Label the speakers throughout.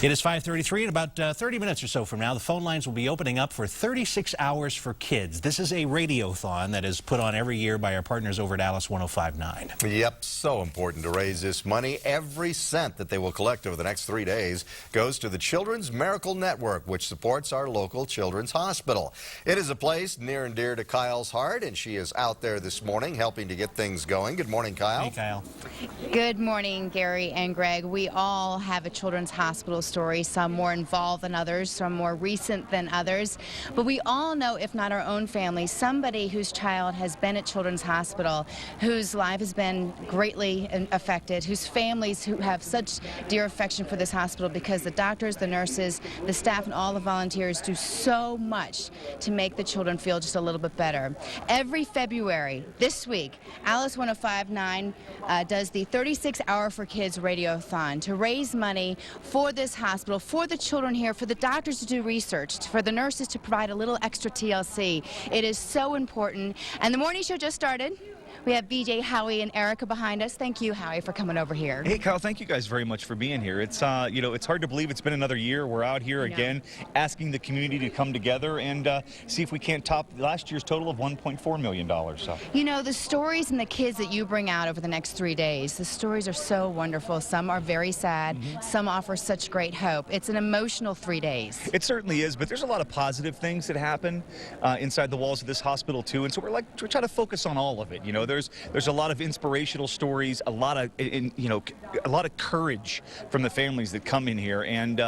Speaker 1: It is 5:33. In about 30 minutes or so from now, the phone lines will be opening up for 36 Hours for Kids. This is a radiothon that is put on every year by our partners over at Alice 105.9.
Speaker 2: Yep, so important to raise this money. Every cent that they will collect over the next 3 days goes to the Children's Miracle Network, which supports our local children's hospital. It is a place near and dear to Kyle's heart, and she is out there this morning helping to get things going. Good morning, Kyle.
Speaker 1: Hey, Kyle.
Speaker 3: Good morning, Gary and Greg. We all have a children's hospital story, some more involved than others, some more recent than others. But we all know, if not our own family, somebody whose child has been at Children's Hospital, whose life has been greatly affected, whose families who have such dear affection for this hospital because the doctors, the nurses, the staff, and all the volunteers do so much to make the children feel just a little bit better. Every February, this week, Alice 105.9 does the 36 Hour for Kids radiothon to raise money for this hospital, for the children here, for the doctors to do research, for the nurses to provide a little extra TLC. It is so important. And the morning show just started. We have BJ, Howie, and Erica behind us. Thank you, Howie, for coming over here.
Speaker 4: Hey, Kyle, thank you guys very much for being here. It's, you know, it's hard to believe it's been another year. We're out here again asking the community to come together and see if we can't top last year's total of $1.4 million. So.
Speaker 3: You know, the stories and the kids that you bring out over the next 3 days, the stories are so wonderful. Some are very sad. Some offer such great hope. It's an emotional 3 days.
Speaker 4: It certainly is, but there's a lot of positive things that happen inside the walls of this hospital, too. And so we're trying to focus on all of it. You know, there's a lot of inspirational stories, a lot of courage from the families that come in here, and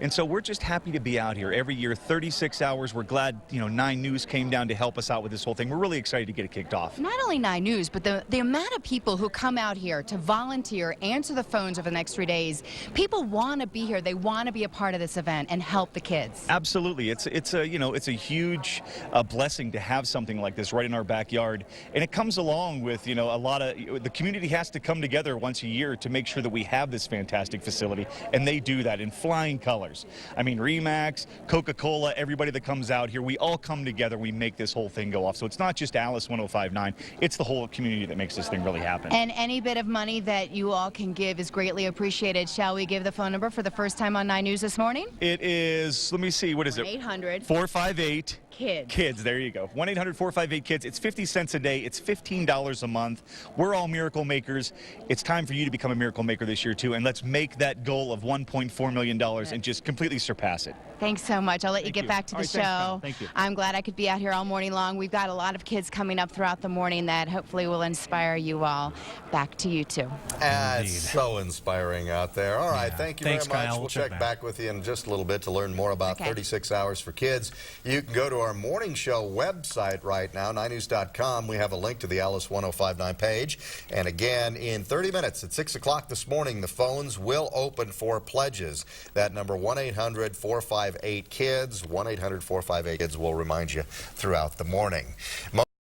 Speaker 4: so we're just happy to be out here every year. 36 hours. We're glad 9 News came down to help us out with this whole thing. We're really excited to get it kicked off.
Speaker 3: Not only 9 News, but the amount of people who come out here to volunteer, answer the phones over the next 3 days. People want to be here. They want to be a part of this event and help the kids.
Speaker 4: Absolutely. It's a huge blessing to have something like this right in our backyard, and it comes along with a lot of the community has to come together once a year to make sure that we have this fantastic facility, and they do that in flying colors. I mean, Remax, Coca-Cola, everybody that comes out here, we all come together, we make this whole thing go off. So it's not just Alice 105.9, it's the whole community that makes this thing really happen.
Speaker 3: And any bit of money that you all can give is greatly appreciated. Shall we give the phone number for the first time on 9 News this morning?
Speaker 4: It is, let me see, what is it?
Speaker 3: 1-800-458
Speaker 4: Kids, there you go. 1-800-458-KIDS. It's 50 cents a day. It's $15 a month. We're all miracle makers. It's time for you to become a miracle maker this year, too. And let's make that goal of $1.4 million and just completely surpass it.
Speaker 3: Thanks so much. I'll let you get back to the show.
Speaker 4: Thank you.
Speaker 3: I'm glad I could be out here all morning long. We've got a lot of kids coming up throughout the morning that hopefully will inspire you all. Back to you, too.
Speaker 2: It's so inspiring out there. All right, thank you
Speaker 1: Thanks,
Speaker 2: very much.
Speaker 1: Kyle.
Speaker 2: We'll check back with you in just a little bit to learn more about 36 Hours for Kids. You can go to our morning show website right now, 9news.com. We have a link to the Alice 105.9 page. And again, in 30 minutes at 6 o'clock this morning, the phones will open for pledges. That number, 1-800-458-KIDS. 1-800-458-KIDS will remind you throughout the morning.